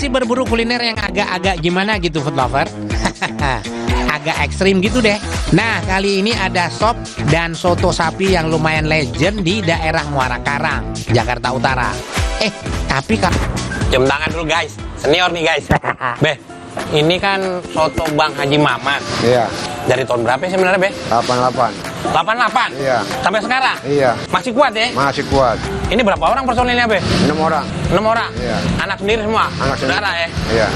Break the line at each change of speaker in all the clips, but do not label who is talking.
Masih berburu kuliner yang agak-agak gimana gitu food lover? Agak ekstrim gitu deh. Nah, kali ini ada sop dan soto sapi yang lumayan legend di daerah Muara Karang, Jakarta Utara. Tapi
jam tangan dulu guys, senior nih guys. Be, ini kan soto Bang Haji Mamat.
Iya.
Dari tahun berapa sih sebenarnya, Be?
88.
88?
Iya.
Sampai sekarang?
Iya.
Masih kuat ya?
Masih kuat.
Ini berapa orang personilnya, Be?
6 orang.
6 orang?
Iya.
Anak sendiri semua?
Anak sendiri.
Saudara ya?
Iya.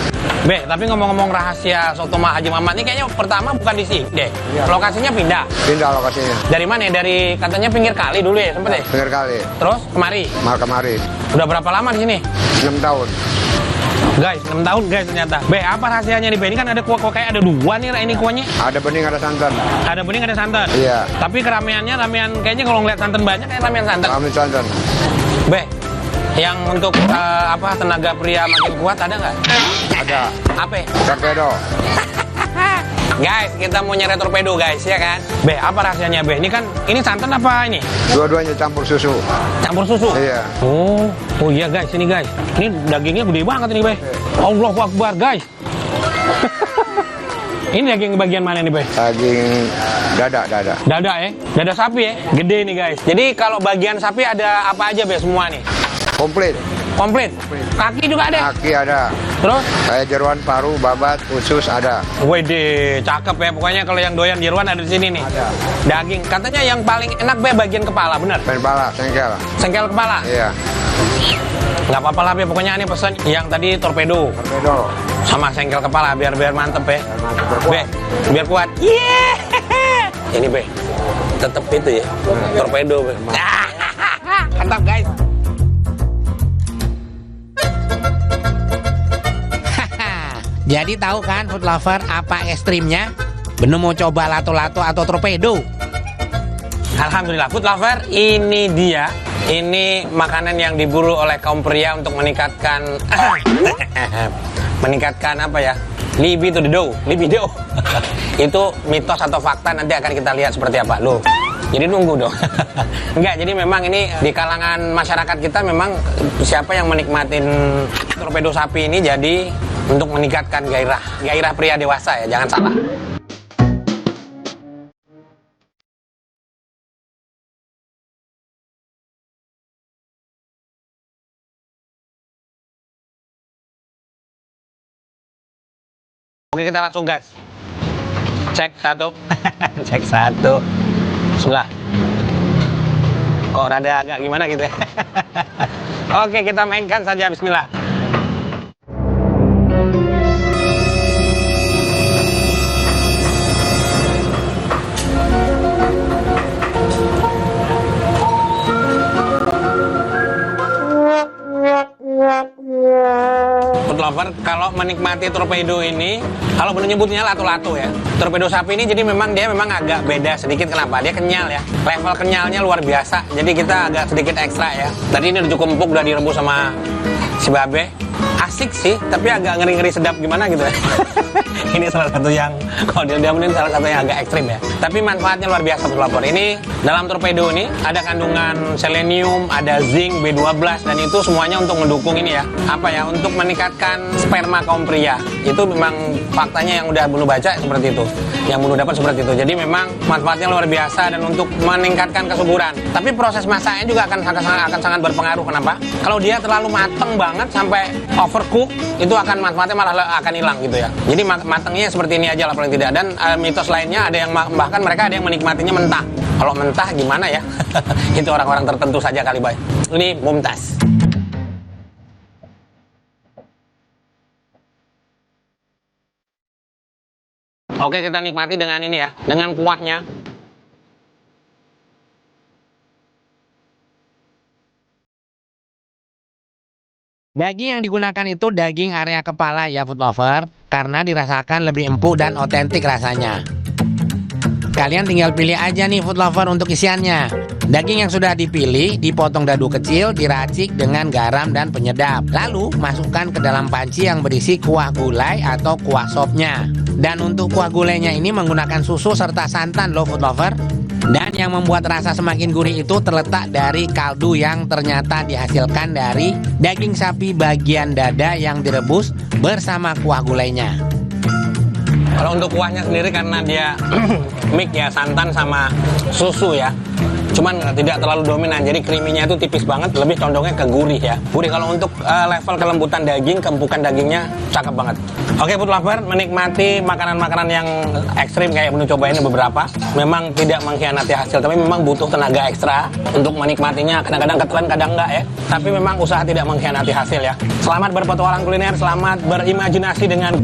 Be, tapi ngomong-ngomong rahasia soto Haji Mamat ini kayaknya pertama bukan di sini deh.
Iya.
Lokasinya pindah.
Pindah lokasinya.
Dari mana ya? Dari katanya pinggir kali dulu ya, sempet ya?
Pinggir kali.
Terus kemari?
Mal kemari.
Udah berapa lama di sini?
6 tahun.
Guys, 6 tahun guys ternyata. Be, apa rahasianya nih, Be? Ini kan ada kuah kayak ada 2 nih ini kuahnya.
Ada bening, ada santan.
Ada bening, ada santan.
Iya.
Tapi keramaiannya ramean kayaknya kalau ngeliat santan banyak kayak ramean santan.
Kami santan.
Be, yang untuk tenaga pria makin kuat ada nggak?
Ada.
Apa?
Torpedo.
Guys, kita mau nyari torpedo guys, ya kan? Be, apa rahasianya, Be? Ini kan, ini santan apa ini?
Dua-duanya campur susu.
Campur susu?
Iya.
Oh iya guys, ini guys. Ini dagingnya gede banget ini, Be. Allahu Akbar, guys. Ini daging bagian mana nih, Be?
Daging dada.
Dada ya? Dada sapi ya? Gede nih, guys. Jadi kalau bagian sapi ada apa aja, Be, semua nih?
Komplit.
Komplit? Kaki juga ada?
Kaki ada.
Terus?
Kayak jeruan, paru, babat, usus ada.
Wede, cakep ya. Pokoknya kalau yang doyan jeruan ada di sini nih.
Ada.
Daging. Katanya yang paling enak, Be, bagian kepala, bener?
Kepala, sengkel.
Sengkel kepala?
Iya.
Nggak apa-apa lah, Be. Pokoknya ini pesen yang tadi torpedo.
Torpedo.
Sama sengkel kepala, biar mantep, Be.
Mantap,
Be, biar kuat. Yeah! Ini, Be. Tetep itu ya. Torpedo, Be. Mantap, guys.
Jadi tahu kan food lover apa ekstrimnya? Bener mau coba lato-lato atau torpedo?
Alhamdulillah, food lover, ini dia. Ini makanan yang diburu oleh kaum pria untuk meningkatkan meningkatkan apa ya? Libido. Itu mitos atau fakta, nanti akan kita lihat seperti apa. Loh. Jadi nunggu dong. Enggak, jadi memang ini di kalangan masyarakat kita memang siapa yang menikmatin torpedo sapi ini jadi untuk meningkatkan gairah pria dewasa ya, jangan salah. Oke, kita langsung gas. Cek satu. Cek satu. Sudah. Kok rada agak gimana gitu ya. Oke, kita mainkan saja, bismillah. Food lover, kalau menikmati torpedo ini, kalau belum nyebutnya lato-lato ya. Torpedo sapi ini jadi memang agak beda sedikit. Kenapa? Dia kenyal ya. Level kenyalnya luar biasa. Jadi kita agak sedikit ekstra ya. Tadi ini udah cukup empuk, udah direbus sama si Babe. Asik sih, tapi agak ngeri-ngeri sedap gimana gitu ya. Ini salah satu yang, kalau dia ini salah satu yang agak ekstrim ya. Tapi manfaatnya luar biasa food lover. Ini dalam torpedo ini ada kandungan selenium, ada zinc, B12, dan itu semuanya untuk mendukung ini ya. Apa ya, untuk meningkatkan sperma kaum pria. Itu memang faktanya yang udah Bunu baca seperti itu. Yang Bunu dapat seperti itu. Jadi memang manfaatnya luar biasa dan untuk meningkatkan kesuburan. Tapi proses masaknya juga akan sangat berpengaruh. Kenapa? Kalau dia terlalu mateng banget sampai overcook, itu akan manfaatnya malah akan hilang gitu ya. Jadi matangnya seperti ini aja lah paling tidak. Dan mitos lainnya ada yang bahkan mereka ada yang menikmatinya mentah. Kalau mentah gimana ya? Itu orang-orang tertentu saja kali, Bay. Ini mumtaz. Oke, kita nikmati dengan ini ya, dengan kuahnya.
Daging yang digunakan itu daging area kepala ya food lover, karena dirasakan lebih empuk dan otentik rasanya. Kalian tinggal pilih aja nih food lover untuk isiannya. Daging yang sudah dipilih dipotong dadu kecil, diracik dengan garam dan penyedap. Lalu masukkan ke dalam panci yang berisi kuah gulai atau kuah sopnya. Dan untuk kuah gulainya ini menggunakan susu serta santan loh food lover. Dan yang membuat rasa semakin gurih itu terletak dari kaldu yang ternyata dihasilkan dari daging sapi bagian dada yang direbus bersama kuah gulainya.
Kalau untuk kuahnya sendiri karena dia mix ya, santan sama susu ya. Cuman tidak terlalu dominan, jadi creamy-nya itu tipis banget, lebih condongnya ke gurih ya. Gurih. Kalau untuk level kelembutan daging, keempukan dagingnya cakep banget. Oke, food lover, menikmati makanan-makanan yang ekstrim kayak menu coba ini beberapa, memang tidak mengkhianati hasil, tapi memang butuh tenaga ekstra untuk menikmatinya. Kadang-kadang ketelan, kadang enggak ya. Tapi memang usaha tidak mengkhianati hasil ya. Selamat berpetualang kuliner, selamat berimajinasi dengan